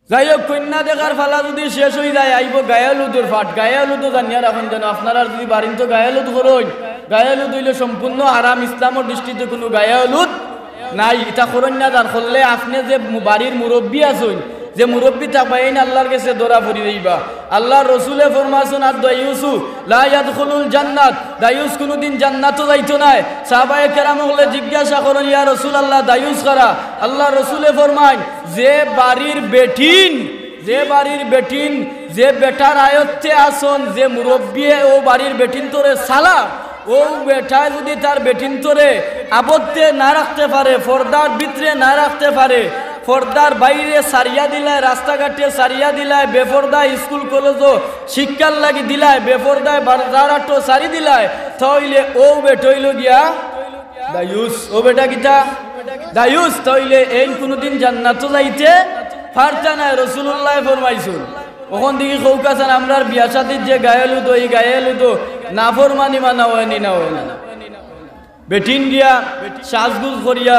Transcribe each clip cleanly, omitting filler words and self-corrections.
যাই হোক, কন্যা দেখার ফালা যদি শেষ হয়ে যায়, আইব গায়ালুদুর ফাট। গায়ালুদু জানিয়া রাখুন যেন আপনারা যদি বাড়িন তো গায়ালুদ করুন। গায়ালুদ হইলে সম্পূর্ণ হারাম, ইসলামের দৃষ্টিতে কোনো গায়ালুদ নাই। এটা করুন না, যার করলে আপনি যে বাড়ির মুরব্বী আছেন, যে মুরব্বী থাকবেন আল্লাহর কাছে ধরা পড়ি দিবা। আল্লাহ রসুলে ফরমাসুন আর দায়ুসু লা ইয়াদখুলুল জান্নাত, দায়ুস কোনদিন জান্নাতও যাইতো না। সাহাবায়ে কেরাম হলে জিজ্ঞাসা করেন, ইয়া রাসূলুল্লাহ দায়ুস কারা? আল্লাহ রসুলে ফরমায়, যে বাড়ির বেটিন, যে বাড়ির বেটিন, যে বেটার আয়ত্তে আসন, যে মুরব্বী ও বাড়ির বেটিন তোরে সালা, ও বেটা যদি তার বেটিন তোরে আবদ্ধে না রাখতে পারে, পর্দার ভিতরে না রাখতে পারে, পর্দার বাইরে সারিয়া দিলায়, রাস্তাঘাটে সারিয়া দিলায়, বেপর্দায় স্কুল কলেজও শিক্ষার লাগি দিলায়, বেপর্দায় বাজারাটো সারি দিলায়, তাইলে ও বেটইল গিয়া দায়ুস। ও বেটা গীতা দায়ুস, তাইলে এই কোনোদিন জান্নাতও যাইতে পারতা না। রাসূলুল্লাহ ফরমাইছেন। ওখান থেকে কৌকাছেন আমরার বিয়া শাদীর যে গায়ালুদ, এই গায়ালুদ নাফরমানি মানা হয়নি না হয় না। বেটিন গিয়া সাজগুজ করিয়া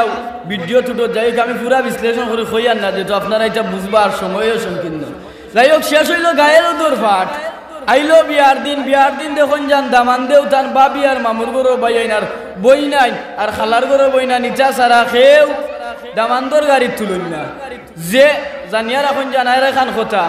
ভিডিও তুটো যাই হোক, আমি পুরা বিশ্লেষণ করে হইয়ার না, যেহেতু আপনারা এটা বুঝবার সময়ও সংকীর্ণ। যাই হোক, শেষ হইল গায়ালুদুর ফাট। আইলো বিয়ার দিন, বিয়ার দিন দেখুন যান দামান দেও তান বা বিয়ার মামুর গরো বাইন আর বই নাই, আর খালার গরো বই না, নিচা সারা খেয়েও দামান্দর গাড়ির তুলুন না। যে জানিয়া রাখুন জানায় রাখান কথা,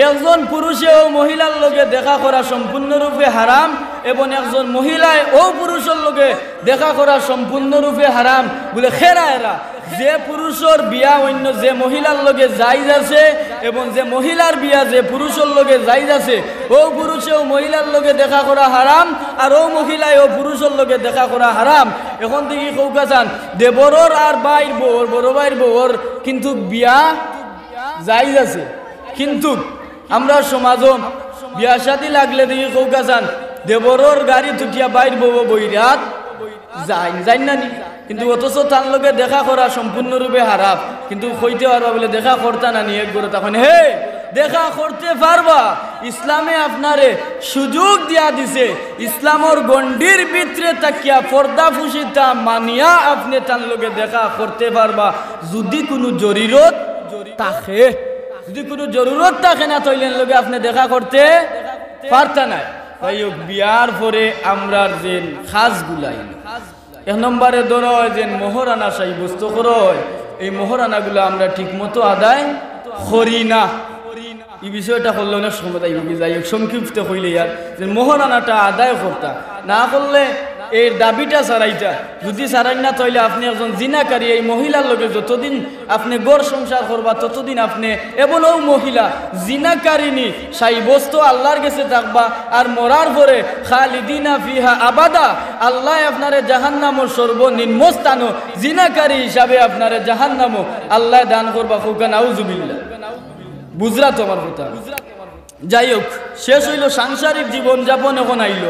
একজন পুরুষে ও মহিলার লগে দেখা করা সম্পূর্ণরূপে হারাম, এবং একজন মহিলায় ও পুরুষের লগে দেখা করা সম্পূর্ণরূপে হারাম বলে খেরা এরা। যে পুরুষের বিয়া অন্য যে মহিলার লগে জায়েজ আছে, এবং যে মহিলার বিয়া যে পুরুষের লগে জায়েজ আছে, ও পুরুষে ও মহিলার লগে দেখা করা হারাম, আর ও মহিলায় ও পুরুষের লগে দেখা করা হারাম। এখন থেকে কৌকা চান দেবরর আর বাইর বউর, বড় বাইর বউর কিন্তু বিয়া জায়েজ আছে, কিন্তু আমরা সমাজও বিয়া শাদী লাগলে দেখি কৌকা চান দেবরর গাড়ি তুটিয়া বাইর বউ বইরাত যাই না নি, কিন্তু অথচ তার লগে দেখা করা সম্পূর্ণরূপে হারাম। কিন্তু কইতে পারবা বলে দেখা করতা না নি এক করে, তখন হে দেখা করতে পারবা। ইসলামে আপনারে সুযোগ দিয়া দিছে, ইসলামর গণ্ডির ভিতরে তাকিয়া পর্দা ফুসিতা মানিয়া আপনি তার লগে দেখা করতে পারবা, যদি কোনো জরুরত থাকে। যদি কোনো জরুরত থাকে না, তৈলেন লগে আপনি দেখা করতে পারতা না। তাই হোক, বিয়ার পরে আমরা যে খাসগুলাই এক নম্বরে ধরো যে মোহরানা সাব্যস্ত করয়, এই মোহরানাগুলো আমরা ঠিক মতো আদায় করি না। এই বিষয়টা করলে অনেক সময় তাই যাই হোক, সংক্ষিপ্ত হইলে ইয়ার যে মোহরানাটা আদায় করতা না করলে এর দাবিটা সারাইটা যদি সারাই না, তাইলে আপনি একজন জিনাকারী। এই মহিলার লগে যতদিন আপনি গড় সংসার করবা, ততদিন আপনি এবং ও মহিলা জিনাকারিনী সাব্যস্ত আল্লাহর কাছে থাকবা, আর মরার পরে খালিদিনা ফিহা আবাদা, আল্লাহ আপনারে জাহান্নামের সর্বনিম্ন স্থান জিনাকারী হিসাবে আপনারে জাহান্নামও আল্লাহ দান করবা। খুকা নাউজুবিল্লাহ। বুঝলা তো আমার কথা? যাই হোক, শেষ হইল সাংসারিক জীবনযাপন। এখন আইল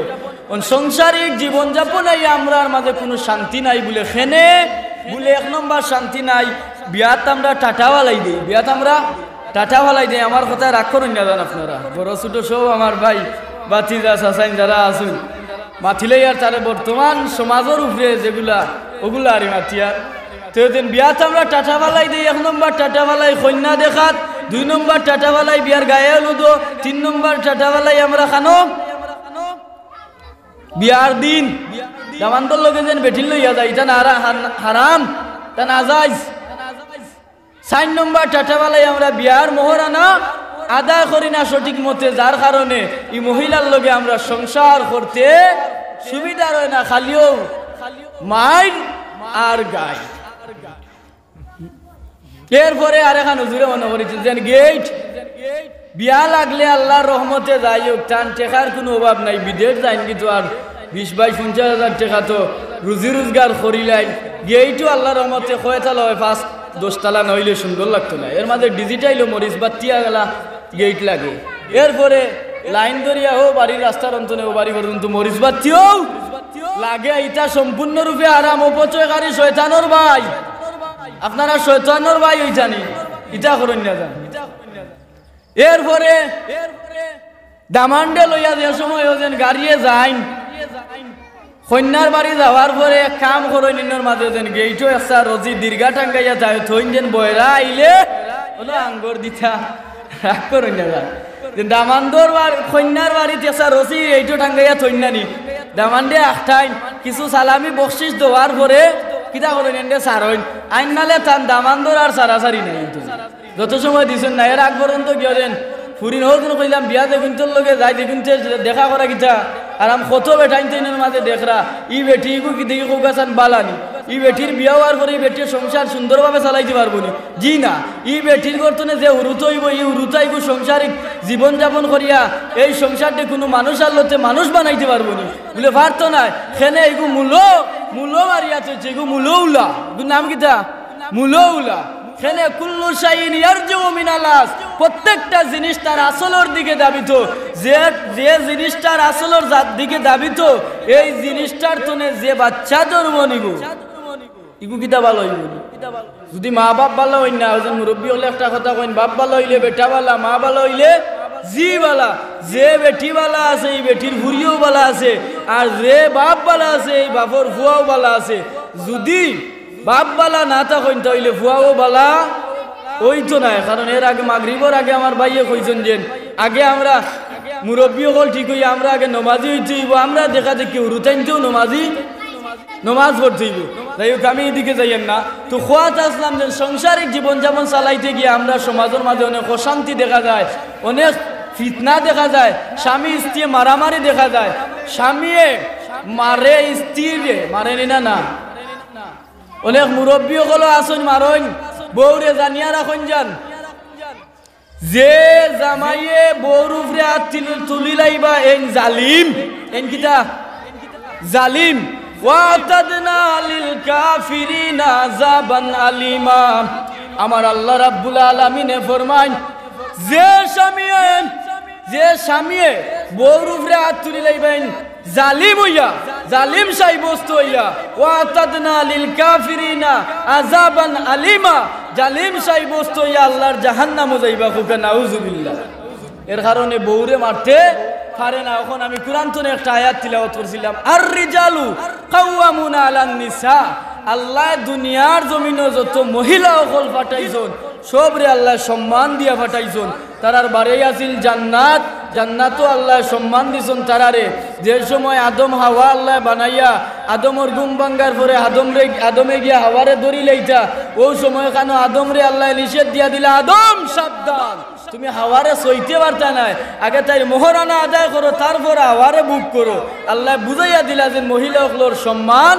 সংসারিক জীবনযাপন, আই আমরার মাঝে কোনো শান্তি নাই বলে খেনে বলে এক নম্বর শান্তি নাই। বিয়াত আমরা টাটাওয়ালাই দিই, বিয়াত আমরা টাটাওয়ালাই দিই। আমার কথা রাগ করেন না জান আপনারা, বড় ছোট সব আমার ভাই বাতিজা চাচাইন যারা আসুন মাথিলে আর তারা বর্তমান সমাজের উপরে যেগুলা ওগুলা আর মাতিয়ার তো বিয়াত আমরা টাটাওয়ালাই দিই। এক নম্বর টাটাওয়ালাই কন্যা দেখাত, দুই নম্বর টাটাওয়ালাই বিয়ার গায়ে লুদো, তিন নম্বর টাটাওয়ালাই আমরা খানো বিয়ার দিন জামান্তর লোকে যেন বেঠিল লইয়া যায়, এটা না হারাম, তা না যাইজ। 4 নম্বর টাটাওয়ালাই আমরা বিয়ার মোহরানা আদায় করি না সঠিক মতে, যার কারণে এই মহিলার লগে আমরা সংসার করতে সুবিধা হয় না, খালিও মাইন আর গায়। এরপরে আর এখন হুজুরে মনে করেছেন যে গেট বিয়া লাগলে আল্লাহর রহমতে যাই হোক, টান টেকার কোনো অভাব নাই। বিদেশ যাইন কিন্তু আর 20-22-50 হাজার টাকা তো রুজি রোজগার করিলাই। গেইটও আল্লাহর রহমতে কয়তালা হয়, 5-10 তালা নইলে সুন্দর লাগতো না। এর মাঝে ডিজিটাইল মরিচ বাত্তিয়া গেলা গেট লাগে। এরপরে লাইন ধরিয়া হো বাড়ির রাস্তার অন্তনে ও বাড়ি পর্যন্ত মরিচ বাত্তিও লাগে। এটা সম্পূর্ণরূপে আরাম অপচয়কারী শয়তানোর ভাই। আপনারা শয়তানোর ভাই ওই জানি ইটা করেন না জান। এরপরে দামান্ডে লইয়া যে সময় ওজন গাড়িয়ে যাইন, কন্যার বাড়ি যাওয়ার পরে কাম করো নিন্নর মাঝে যেন গেইটো একটা রজি দীর্ঘা টাঙ্গাইয়া যায় থইন যেন বয়রা আইলে ওলো আঙ্গুর দিতা রাগ করুন না দামান্দর কন্যার বাড়িতে এসা রসি এইটো টাঙ্গাইয়া থইনানি দামান্ডে আখটাইন কিছু সালামি বকশিস দেওয়ার পরে কিতা করেন এন্ডে সারইন আইন নালে তান দামান্দর আর সারাসারি নাই যত সময় দিছেন না এর আগ পর্যন্ত গিয়ে দেন ফুরিন হোক কইলাম বিয়া দেখুন তোর লগে যাই দেখুন দেখা করা কিতা আর আমি কত বেটাইন তৈনের মাঝে দেখরা ই বেটি ইগু কি দেখি কোকাসান বালানি ই বেটির বিয়া হওয়ার পরে এই বেটির সংসার সুন্দরভাবে চালাইতে পারবো নি জি না ই বেটির গর্তনে যে উরুত হইব ই উরুতাইগু সংসারিক জীবনযাপন করিয়া এই সংসারটি কোনো মানুষ আল্লতে মানুষ বানাইতে পারবো নি বলে পারতো না খেনে এগু মূলো মারিয়া চলছে এগু মূলৌলা এগুর নাম কিতা মূলৌলা খেলে কুল্লু শাইন ইয়ারজু মিনালাস প্রত্যেকটা জিনিস তার আসলের দিকে দাবিত যে জিনিসটার আসলের দিকে দাবিত এই জিনিসটার তনে যে বাচ্চা জন্ম নিব ইগু কিতা ভালো হইব যদি মা বাপ ভালো হই না ওজন মুরব্বী হলে একটা কথা কইন বাপ ভালো হইলে বেটা বালা মা ভালো হইলে জি বালা যে বেটি বালা আছে এই বেটির ভুরিও বালা আছে আর যে বাপ বালা আছে এই বাপর ভুয়াও বালা আছে যদি বাপ বালা না থাকেন তাইলে ফুয়াও বালা ওই তো নাই কারণ এর আগে মাগরিবর আগে আমার ভাইয়ে কইছেন যে আগে আমরা মুরব্বী হল ঠিক হই আমরা আগে নমাজি হইতে হইব আমরা দেখা দেখি রুতাইনতেও নমাজ পড়তে হইব যাই হোক আমি এদিকে যাইয়েন না তো খোয়াত আসলাম যে সাংসারিক জীবনযাপন চালাইতে গিয়ে আমরা সমাজের মাঝে অনেক অশান্তি দেখা যায় অনেক ফিতনা দেখা যায় স্বামী স্ত্রী মারামারি দেখা যায় স্বামীয়ে মারে স্ত্রীরে মারে না না অনেক মুরব্বী হলো আসুন মারইন বউরে জানিয়া রাখুন যান যে জামাইয়ে বউর উপরে হাত তুলি লাইবা এন জালিম এন কিতা জালিম ওয়াতাদনা লিল কাফিরিনা আযাবান আলিমা আমার আল্লাহ রাব্বুল আলামিনে ফরমায় যে স্বামীয়ে বউর উপরে হাত তুলি লাইবেন জালিম হইয়া জালিম সাব্যস্ত হইয়া ওয়াতাদনা লিল কাফিরিনা আযাবান আলিমা জালিম সাব্যস্ত হইয়া আল্লাহর জাহান্নামে যাইবা খুকা নাউজুবিল্লাহ এর কারণে বউরে মারতে পারে না এখন আমি কুরআন থেকে একটা আয়াত তিলাওয়াত করছিলাম আর রিজালু কাওয়ামুনা আলান নিসা আল্লাহ দুনিয়ার জমিনে যত মহিলা সকল পাঠাইছেন সবরে আল্লাহ সম্মান দিয়া পাঠাইছেন তারার বাড়ি আছিল জান্নাত জান্নাতও আল্লাহ সম্মান দিছেন তারারে যে সময় আদম হাওয়া আল্লাহ বানাইয়া আদমর ঘুম ভাঙ্গার পরে আদমে গিয়া হাওয়ারে ধরি লইতা ও সময় কেন আদমরে আল্লাহ নিষেধ দিয়া দিলা আদম সাবধান তুমি হাওয়ারে সইতে পারতা নাই আগে তাই মোহরানা আদায় করো তারপর হাওয়ারে বুক করো আল্লাহ বুঝাইয়া দিলা যে মহিলাগুলোর সম্মান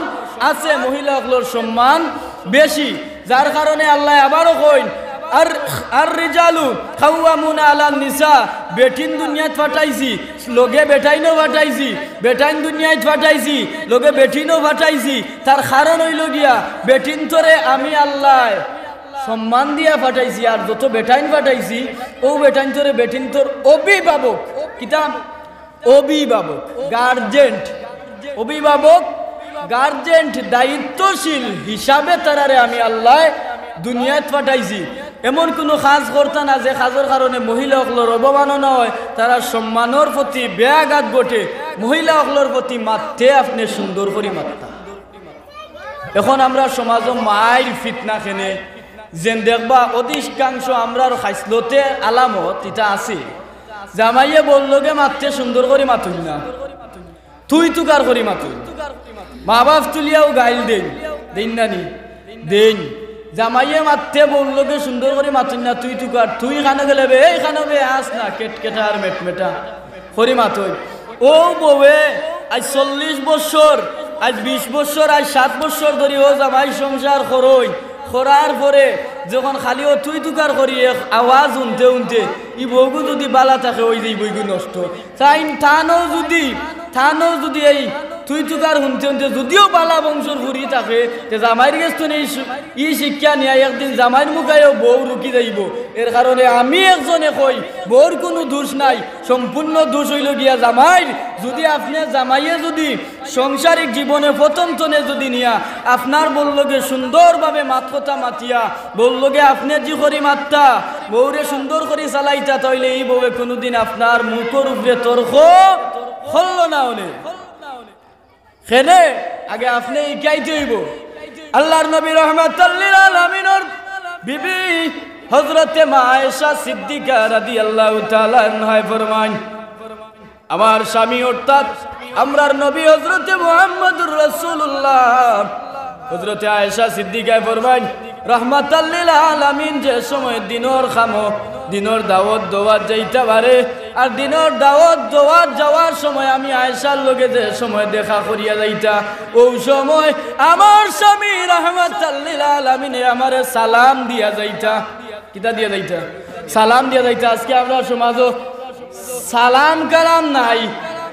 আছে মহিলাগুলোর সম্মান বেশি যার কারণে আল্লাহ আবারও কইন আর রিজালু কাওয়ামুনা আলান নিসা বেটিন দুনিয়াত ফাটাইছি লগে বেটাইনও ফাটাইছি বেটাইন দুনিয়াত ফাটাইছি লগে বেটিনও ফাটাইছি তার কারণ হইল গিয়া বেটিন তোরে আমি আল্লাহ সম্মান দিয়া ফাটাইছি আর যত বেটাইন ফাটাইছি ও বেটাইন তোরে বেটিন তোর অভিভাবক কিতাব অভিভাবক গার্জেন্ট দায়িত্বশীল হিসাবে তারারে আমি আল্লাহ দুনিয়াত ফাটাইছি এমন কোনো কাজ করতা না যে কাজের কারণে মহিলাগুলোর অবমাননা হয় তারা সম্মানের প্রতি ব্যাঘাত ঘটে মহিলাগুলোর প্রতি মারতে আপনি সুন্দর করে মারতা এখন আমরা সমাজ মায়ের ফিতনা খেনে যেন দেখবা অধিকাংশ আমরার খাইসলতে আলামত এটা আছে জামাইয়ে বললগে মারতে সুন্দর করে মাতুন না তুই তুকার করি মাতুন মা বাপ তুলিয়াও গাইল দেন নানি দেন জামাইয়ে মারতে বললগে সুন্দর করে মাতুন না তুই তুকার তুই খানে গেলে এই খানে আস না কেটকেটা আর মেটমেটা করি মাতুন ও বউয়ে আজ 40 বছর আজ 20 বছর আজ 7 বছর ধরে ও জামাই সংসার করই করার পরে যখন খালি ও তুই তুকার করি আওয়াজ উনতে ই বউগু যদি বালা থাকে ওই যে বইগু নষ্ট তাই থানো যদি এই তুই তুকার শুনতে যদিও বালা বংশর ফুরি থাকে জামাইয়ের গেছ ই শিক্ষা নিয়ে একদিন জামাইয়ের মুখায়ও বউ রুকি যাইব এর কারণে আমি একজনে কই বউর কোনো দোষ নাই সম্পূর্ণ দোষ হইল গিয়া জামাইর যদি আপনি জামাইয়ে যদি সংসারিক জীবনে প্রথম তনে যদি নিয়া আপনার বললগে সুন্দরভাবে মাতকতা মাতিয়া বললগে আপনি জি করি মাত্তা বউরে সুন্দর করে চালাইতা তাইলে এই বউয়ে কোনোদিন আপনার মুখের উপরে তর্ক হল না হলে খেনে আগে আপনি ইকাইতে হইব আল্লাহর নবী রহমাতুল লিল আলামিনের বিবি হযরতে মা আয়েশা সিদ্দিকা রাদিয়াল্লাহু তাআলা আনহা ফরমান, আমার স্বামী অর্থাৎ আমরার নবী হযরতে মুহাম্মদুর রাসূলুল্লাহ হযরতে আয়েশা সিদ্দিকা ফরমান, রাহমাতাল লিল আলামিন যে সময় দিনর খামো দিনর দাওয়াত দোয়াত যাইতে পারে, আর দিনর দাওয়াত দোয়াত যাওয়ার সময় আমি আয়েশার লগে যে সময় দেখা করিয়া যাইতা, ওই সময় আমার স্বামী রাহমাতাল লিল আলামিনে আমারে সালাম দিয়া যাইতা। কিতা দিয়া যাইতা? সালাম দিয়া যাইতা। আজকে আমরা সমাজও সালাম কালাম নাই,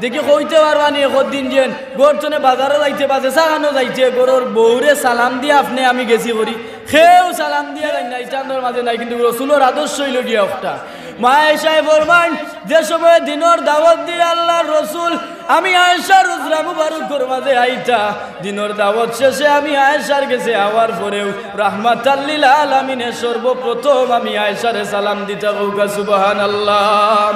দেখি কইতে পারবানি কদিন যেন গোরচনে বাজারে যাইতে বাজে সাগানো যাইতে গোরর বউরে সালাম দিয়ে আপনি আমি গেছি করি, খেয়েও সালাম দিয়ে যাই না, ইস্টান্ডের মাঝে নাই। কিন্তু রসুলের আদর্শ হইল গিয়া একটা মা আয়েশায় ফরমান, যে সময় দিনের দাওয়াত দিয়ে আল্লাহর রসুল আমি আয়েশার উজরা মুবারকর মাঝে আইতা, দিনের দাওয়াত শেষে আমি আয়েশার গেছে আওয়ার পরেও রাহমাতাল লিল আলামিনে সর্বপ্রথম আমি আয়েশারে সালাম দিতা। কওকা সুবহানাল্লাহ।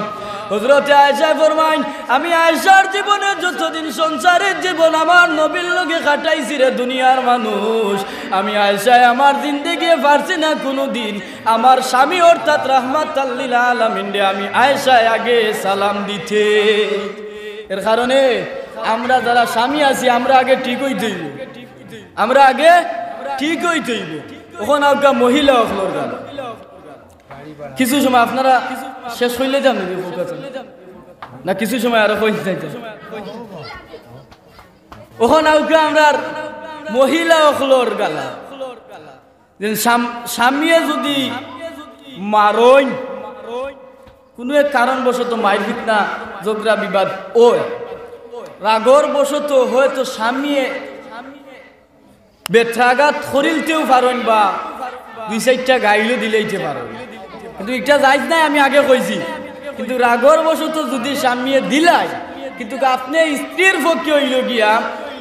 হযরতে আয়েশা ফরমাইন, আমি আয়েশার জীবনে যতদিন সংসারের জীবন আমার নবীর লগে কাটাইছি রে দুনিয়ার মানুষ, আমি আয়েশায় আমার জিন্দেগি পারছি না কোনোদিন আমার স্বামী অর্থাৎ রাহমাতাল লিল আলামিন রে আমি আয়েশায় আগে সালাম দিতে। এর কারণে আমরা যারা স্বামী আছি আমরা আগে ঠিক হইতে হইব, আমরা আগে ঠিক হইতে হইব। ওখানে আজ্ঞা মহিলা হলোর গান কিছু সময় আপনারা শেষ হইলে যান না, কিছু সময় আরো হইতে যাইতেন ওখানে আজ্ঞা আমরা মহিলা হলোর গালা স্বামীয়ে যদি মারই কোনো এক কারণবশত মায়ের ফিতনা ঝগড়া বিবাদ ও রাগর বশত হয়তো স্বামীয়ে বেত্রাঘাত করিলতেও পারেন বা দুই চারটা গাইলেও দিলেইতে পারেন, কিন্তু একটা যাইজ নাই আমি আগে কইছি। কিন্তু রাগর বশত যদি স্বামীয়ে দিলাই, কিন্তু আপনি স্ত্রীর পক্ষে হইল গিয়া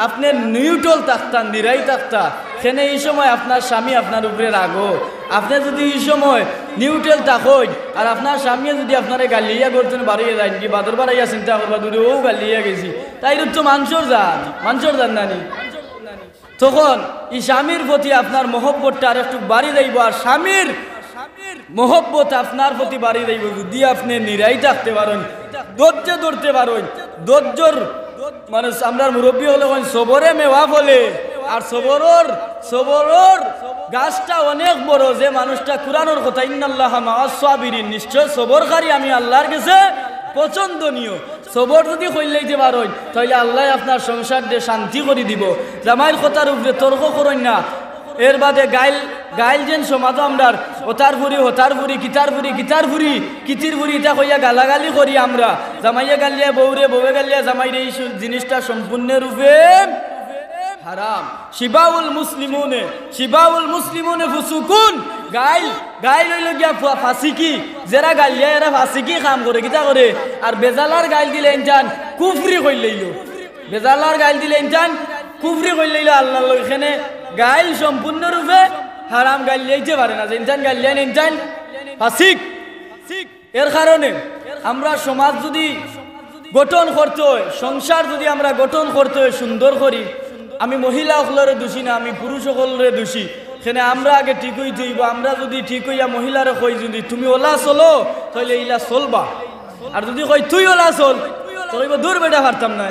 আপনি নিউট্রাল থাকতাম, নিরাই থাকতা, সেখানে এই সময় আপনার স্বামী আপনার উপরে রাগো, আপনি যদি এই সময় নিউট্রাল থাকেন আর আপনার স্বামী যদি আপনারে গালিয়া করতেন বাড়িয়ে যায় কি বাদর বাড়াইয়া চিন্তা করবা দূরে ও গালিয়া গেছি, তাই তো মানুষের যান নানি, তখন এই স্বামীর প্রতি আপনার মহব্বতটা আর একটু বাড়ি যাইব, আর স্বামীর মহব্বত আপনার প্রতি বাড়ি যাইব যদি আপনি নিরাই থাকতে পারেন, ধৈর্য ধরতে পারেন। ধৈর্যর মানে আমরা মুরব্বী হলে সবরে মেওয়া বলে, আর সবরর গাছটা অনেক বড়, যে মানুষটা কুরআনের কথা ইন্নাল্লাহা মাআস সাবিরিন, নিশ্চয় সবরকারী আমি আল্লাহর কাছে পছন্দনীয়। সবর যদি কইলাইতে পারেন তাহলে আল্লাহ আপনার সংসার দিয়ে শান্তি করে দিব। জামাইয়ের কথার উপরে তর্ক করেন না। এর বাদে গাইল যেন সমাজ আমরার ওতার ফুরি কিতার ফুরি কিতির ফুরি এটা কইয়া গালাগালি করি আমরা, জামাইয়া গালিয়া বউরে বউয়ে গালিয়া জামাইরে, এই জিনিসটা সম্পূর্ণরূপে হারাম। শিবাউল মুসলিমুনে ফুসুকুন, গাইল হইল গিয়া ফাসিকি, যারা গালিয়া এরা ফাসিকি কাম করে কিতা করে, আর বেজালার গাইল দিলে ইনজান কুফরি কইলেইল, বেজালার গাইল দিলে ইনজান কুফরি কইলেইল আল্লাহর লগে। এখানে গাইল সম্পূর্ণরূপে হারাম, গাইল লইতে পারে না, যে ইনজান গাইলেন ইনজান ফাসিক। এর কারণে আমরা সমাজ যদি গঠন করতে হয়, সংসার যদি আমরা গঠন করতে হয় সুন্দর করি, আমি মহিলা সকলের দোষী না, আমি পুরুষ সকলের দোষী। সেখানে আমরা আগে ঠিক হইতে হইব। আমরা যদি ঠিক হইয়া মহিলারে কই যদি তুমি ওলা চলো তাহলে ইলা চলবা, আর যদি কই তুই ওলা চল তো দূর বেটা পারতাম না।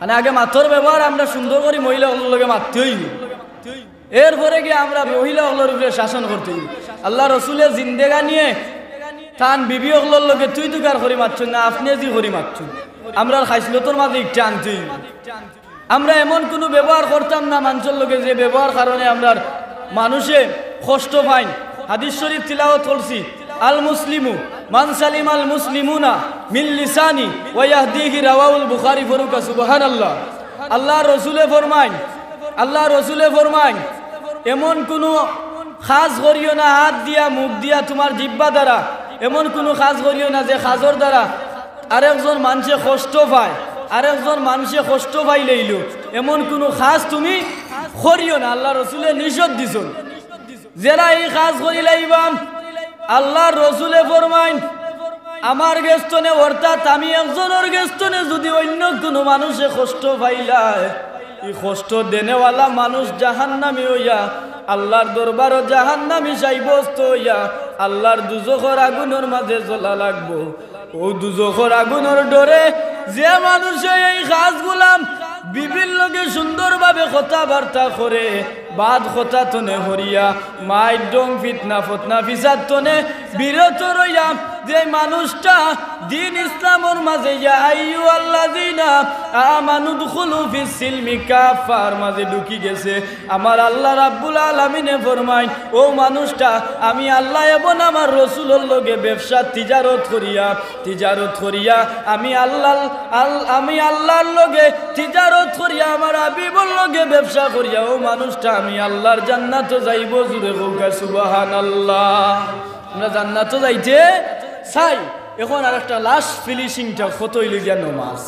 মানে আগে মাথর ব্যবহার আমরা সুন্দর করি, মহিলা সকলের লগে মারতে হইব, এরপরে গিয়ে আমরা মহিলা সকলের উপরে শাসন করতে হইব। আল্লাহ রসুলের জিন্দেগা নিয়ে তান বিবি সকলের লগে তুই তুকার করি মারছেন না, আপনি যি করি মারছেন, আমরা খাইসলতর মাঝে ইচ্ছা আনতে হইব। আমরা এমন কোনো ব্যবহার করতাম না মানুষের লোকে যে ব্যবহার কারণে আমরা মানুষে কষ্ট পাই। হাদিস শরীফ তিলাওয়াত করছি, আল মুসলিমু মান সালিম আল মুসলিমুনা মিন লিসানি ওয়া ইয়াহদিহি রাওয়াহুল বুখারী। ফরুকা সুবহানাল্লাহ। আল্লাহ রসুলে ফরমায় এমন কোনো খাস করিও না হাত দিয়া মুখ দিয়া তোমার জিহ্বা দ্বারা, এমন কোনো খাস করিও না যে খাজর দ্বারা আরেকজন মানুষে কষ্ট পায়, আরেকজন মানুষে কষ্ট পাইলেইল, এমন কোনো খাস তুমি করিও না। আল্লাহ রসুলে নিষেধ দিছ। যারা এই কাজ করিলাইবাম আল্লাহ রসুলে ফরমাইন আমার গেস্তনে, অর্থাৎ আমি একজনের গেস্তনে যদি অন্য কোনো মানুষে কষ্ট পাইলায় এই কষ্ট দেনেওয়ালা মানুষ জাহান্নামী হইয়া আল্লাহর দরবারও জাহান্নামী সাব্যস্ত হইয়া আল্লাহর দুজখের আগুনের মাঝে জ্বলা লাগবো। ও দুজখের আগুনের ডরে যে মানুষে এই কাজগুলাম বিভিন্ন লোকে সুন্দরভাবে কথাবার্তা করে বাদ কথা তনে হরিয়া মাইর ডং ফিতনা ফতনা ফিসাদ তনে বিরত রইয়া যে মানুষটা দিন ইসলামের মাঝে ইয়া আইয়ুহাল্লাযীনা আমানু দুখুলু ফিস সিলমি কাফার মাঝে ঢুকি গেছে, আমার আল্লাহ রাব্বুল আলামিনে ফরমায় ও মানুষটা আমি আল্লাহ এবং আমার রাসূলের লগে ব্যবসা তিজারত করিয়া আমি আল্লাহর লগে তিজারত করিয়া আমার হাবিবর লগে ব্যবসা করিয়া ও মানুষটা আমি আল্লাহর জান্নাতে যাইব। জুরে কওকা সুবহানাল্লাহ। আমরা জান্নাতে যাইতে চাই। এখন আর একটা লাস্ট ফিনিশিংটা কত হইল গিয়া নমাজ।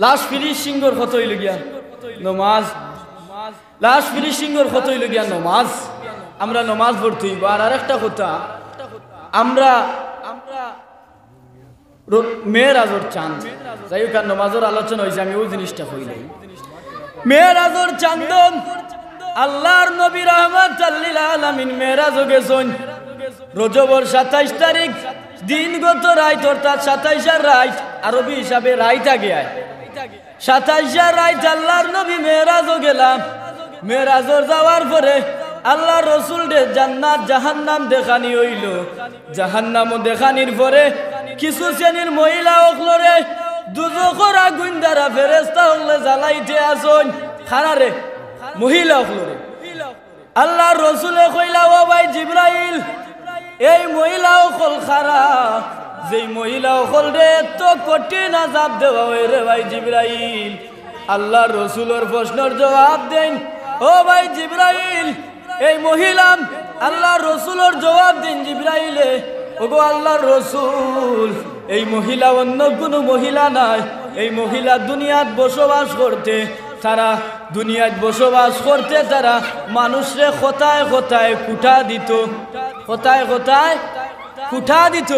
লাস্ট ফিনিশিংর কত হইল গিয়া নমাজ। লাস্ট ফিনিশিংর কত হইল গিয়া নমাজ। আমরা নমাজ পড়তে হইব। আর আরেকটা কথা, আমরা মেরাজর চাঁদ, যাই হোক নমাজের আলোচনা হয়েছে, আমি ওই জিনিসটা কইলাই। মেরাজর চাঁদ আল্লাহর নবী রাহমাতাল লিল আলামিন মেরাজে গেছেন রজবর 27 তারিখ দিনগত রাত, অর্থাৎ 27 রাত আরবি হিসাবে রাত আগে আয় 27 রাত আল্লাহর নবী মেরাজে গেলাম। মেরাজর যাওয়ার পরে আল্লাহ রসুলরে জান্নাত জাহান্নাম দেখানি হইল। জাহান্নাম দেখানির পরে কিছু শ্রেণীর মহিলা অকলরে দুজখের আগুন দ্বারা ফেরেশতা হলে জ্বালাইতে আসন খারারে মহিলা অকলরে। আল্লাহ রসুলে কইলা ও ভাই জিবরাইল, এই মহিলা অকল খারা, যেই মহিলা অকল রে তো কঠিন আযাব দেওয়া হয় রে ভাই জিবরাইল। আল্লাহ রসুলের প্রশ্নের জবাব দেন ও ভাই জিবরাইল, এই মহিলা আল্লাহ রসুলের জবাব দিন জিবরাইলে, ওগো আল্লাহর রসুল, এই মহিলা অন্য কোনো মহিলা নাই। এই মহিলা দুনিয়াত বসবাস করতে, তারা দুনিয়াত বসবাস করতে তারা মানুষরে কথায় কথায় কুঠা দিত, কথায় কথায় কুঠা দিত।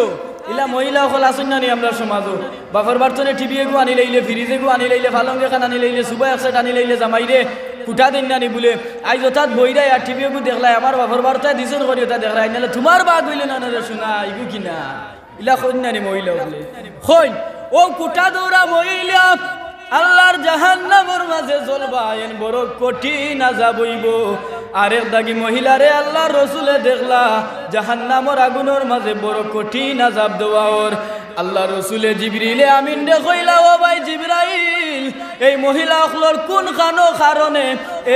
ইলা মহিলা সকল আসুন না নি আমরা সমাজ। বাপর বার্তনে টিভি এগু আনি লাইলে, ফ্রিজে গু আনি লাইলে, ফালঙ্গে খান আনি লাইলে, সুবা একসাইড আনি লাইলে জামাইরে কুঠা দিন নানি বলে আজ অর্থাৎ বইরাই আর টিভি এগু দেখলাই আমার বাপর বার্তায় দিছেন করি ওটা দেখলাই নাহলে তোমার বাঘ হইলে না রে শোনা ইগু কিনা ইলা কইন নানি মহিলা বলে কইন ও কুঠা দৌড়া মহিলা আল্লাহর জাহান্নামের মাঝে জ্বলবা, এন বড় কঠিন আযাব হইব। আরেক দাগি মহিলারে আল্লাহর রসুলে দেখলা জাহান্নামের আগুনের মাঝে বড় কঠিন আযাব দেওয়া ওর। আল্লাহ রসুলে জিবরিলে আমিন রে কইলা ও ভাই জিবরাইল, এই মহিলা অকলর কোন কারণে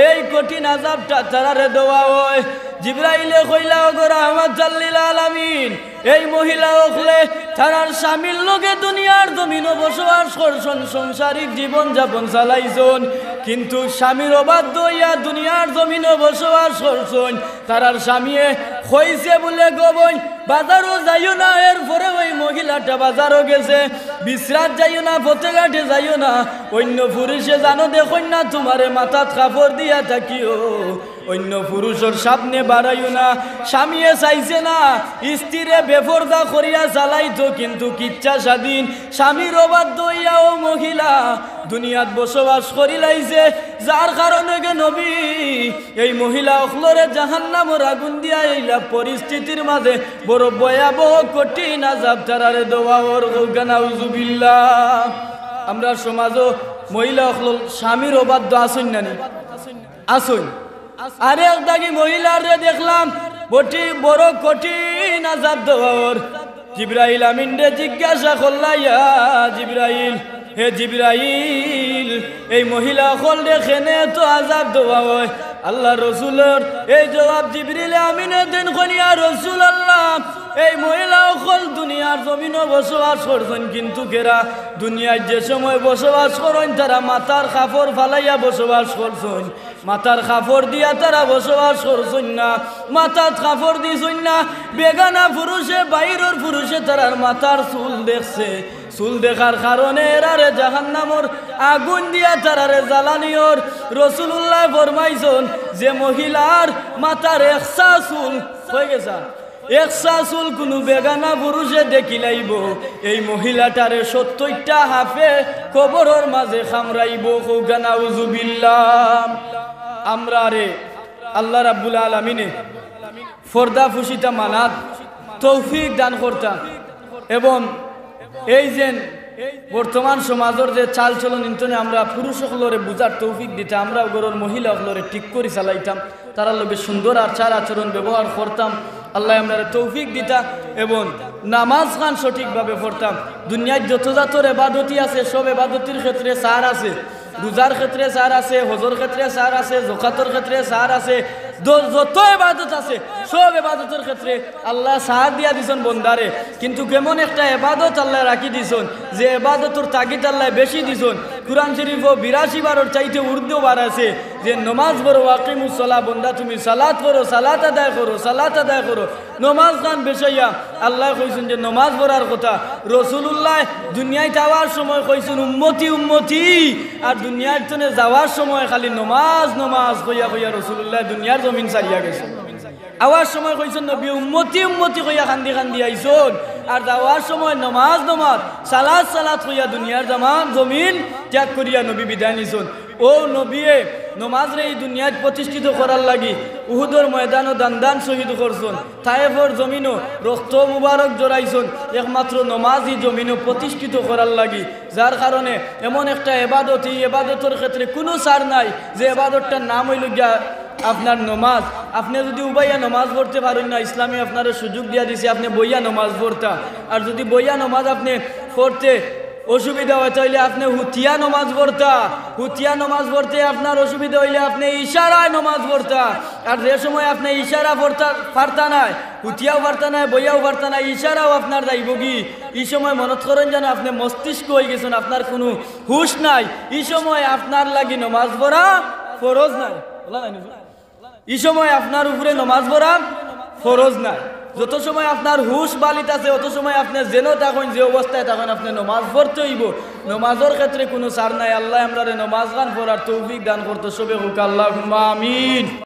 এই কঠিন আযাবটা তারারে দেওয়া হয়। জিবরাইলে কইলা ও গো রাহমাতাল লিল আলামিন, এই মহিলা অকলে তারার স্বামীর লগে দুনিয়ার জমিনে বসবাস করছেন, সংসারিক জীবন যাপন চালাইছেন, কিন্তু স্বামীর অবাধ্য হইয়া দুনিয়ার জমিনে বসবাস করছেন। তারার স্বামীয়ে কইছে বলে গবই বাজারও যাইও না, এরপরে ওই মহিলাটা বাজারও গেছে, বিশ্রাত যাইও না, পথে ঘাটে যাইও না, অন্য পুরুষে জানো দেখুন না তোমারে মাথাত কাপড় দিয়া থাকিও, অন্য পুরুষের সামনে বাড়াইও না। স্বামীয়ে চাইছে না স্ত্রীরে বেপরদা করিয়া চালাইতো, কিন্তু কিচ্ছা স্বাধীন স্বামীর অবাধ্য হইয়া ও মহিলা দুনিয়াত বসবাস করিলাইছে, যার কারণে গে নবী এই মহিলা অকলরে জাহান্নামের আগুন দিয়া এইলা পরিস্থিতির মাঝে বড় ভয়াবহ কঠিন আযাব তারারে দেওয়া ওর নাউযুবিল্লাহ। আমরা সমাজও মহিলা অকল স্বামীর অবাধ্য আসুন নানি আসুন। আরে দাগি মহিলারে দেখলাম বড় কঠিন আযাব দেওয়া ওর। জিবরাইল আমিন রে জিজ্ঞাসা করলা ইয়া জিবরাইল, হে জিবরাইল, এই মহিলা অকল দেখেনে তো আযাব দেওয়া হয়। আল্লাহ রসুলের এই জবাব জিবরিল আমিনে দেন কনিয়া রাসূলুল্লাহ, এই মহিলা অকল দুনিয়ার জমিনে বসবাস করছেন, কিন্তু কেরা দুনিয়ায় যে সময় বসবাস করেন তারা মাথার কাপড় ফালাইয়া বসবাস করছেন, মাথার কাপড় দিয়া তারা বসবাস করছেন না, মাথার কাপড় দিছেন না। বেগানা পুরুষে বাইরের পুরুষে তারার মাথার চুল দেখছে, চুল দেখার কারণে এরারে জাহান্নামের আগুন দিয়া তারারে জ্বালানিওর। রাসূলুল্লাহ ফরমাইছেন যে মহিলার মাথার একসা চুল হয়ে গেছে, একসাসুল কোনো বেগানা পুরুষে দেখিলাইব এই মহিলাটারে 70টা হাফে কবরের মাঝে খামরাইব কৌগানা উজুবিল্লাহ। আমরা রে আল্লাহ রাব্বুল আলামিনে ফর্দা ফুসিতা মানাত তৌফিক দান করতাম এবং এই যে বর্তমান সমাজের যে চাল চলন ইন্তনে আমরা পুরুষ সকলরে বুঝার তৌফিক দিতাম, আমরা গরুর মহিলা সকলরে ঠিক করে চালাইতাম, তারা লোকে সুন্দর আচার আচরণ ব্যবহার করতাম। আল্লাহ আমরা তৌফিক দিতা এবং নামাজ খান সঠিকভাবে পড়তাম। দুনিয়ায় যত জাতর এবাদতি আছে সব এবাদতির ক্ষেত্রে সার আছে, রোজার ক্ষেত্রে সার আছে, হজর ক্ষেত্রে সার আছে, যাকাতের ক্ষেত্রে সার আছে, যত ইবাদত আছে সব ইবাদতের ক্ষেত্রে আল্লাহ সার দিয়া দিছেন বন্দারে। কিন্তু কেমন একটা ইবাদত আল্লাহ রাখি দিছেন যে ইবাদতের তাগিদ আল্লাহ বেশি দিছেন। কুরআন শরীফ 82 বারের চাইতে উর্দু বার আছে যে নমাজ পড়ো, ওয়াকিমুস সালাহ, বন্দা তুমি সালাত পড়ো, সালাত আদায় করো, সালাত আদায় করো। নমাজ গান বেশাইয়া আল্লাহ কইছেন যে নমাজ পড়ার কথা। রাসূলুল্লাহ দুনিয়ায় যাওয়ার সময় কইছেন উম্মতি উম্মতি, আর দুনিয়ার জন্য যাওয়ার সময় খালি নমাজ নমাজ কইয়া কইয়া রাসূলুল্লাহ দুনিয়ার জমিন ছাড়িয়া গেছে। আওয়ার সময় কইছেন নবী উম্মতি উম্মতি কইয়া কান্দি কান্দি আইছন, আর যাওয়ার সময় নমাজ নমাজ সালাত সালাত কইয়া দুনিয়ার জমিন ত্যাগ করিয়া নবী বিদায় নিছন। ও নবীয়ে নমাজ রে এই দুনিয়ায় প্রতিষ্ঠিত করার লাগি উহুদের ময়দানও দান দান শহীদ করছেন, তায়েফের জমিনও রক্ত মুবারক জড়াইছেন, একমাত্র নমাজই জমিনও প্রতিষ্ঠিত করার লাগি। যার কারণে এমন একটা এবাদত, এই এবাদতের ক্ষেত্রে কোনো ছাড় নাই যে এবাদতটার নাম হইল গিয়া আপনার নমাজ। আপনি যদি উবাইয়া নমাজ পড়তে পারেন না, ইসলামে আপনার সুযোগ দিয়া দিছে আপনি বইয়া নমাজ পড়তা। আর যদি বইয়া নমাজ আপনি পড়তে অসুবিধা হয় তাইলে আপনি হুতিয়া নমাজ পড়তা। হুতিয়া নমাজ পড়তে আপনার অসুবিধা হইলে আপনি ইশারায় নমাজ পড়তা। আর যে সময় আপনি ইশারা পারতা নাই, হুতিয়াও পারতা নাই, বইয়াও পারতা নাই, ইশারাও আপনার যাইব কি, এই সময় মনত করেন যেন আপনি মস্তিষ্ক হয়ে গেছেন, আপনার কোনো হুশ নাই। এই সময় আপনার লাগি নমাজ পড়া ফরজ নাই, এই সময় আপনার উপরে নমাজ পড়া ফরজ নাই। যত সময় আপনার হুশ বালিত আছে অত সময় আপনি যেন তখন যে অবস্থায় তখন আপনি নমাজ পড়তে হইব। নমাজের ক্ষেত্রে কোনো ছাড় নাই। আল্লাহ আমরা নমাজ গান পড়ার তৌফিক দান করতে সবে হোক, আল্লাহুম্মা আমিন।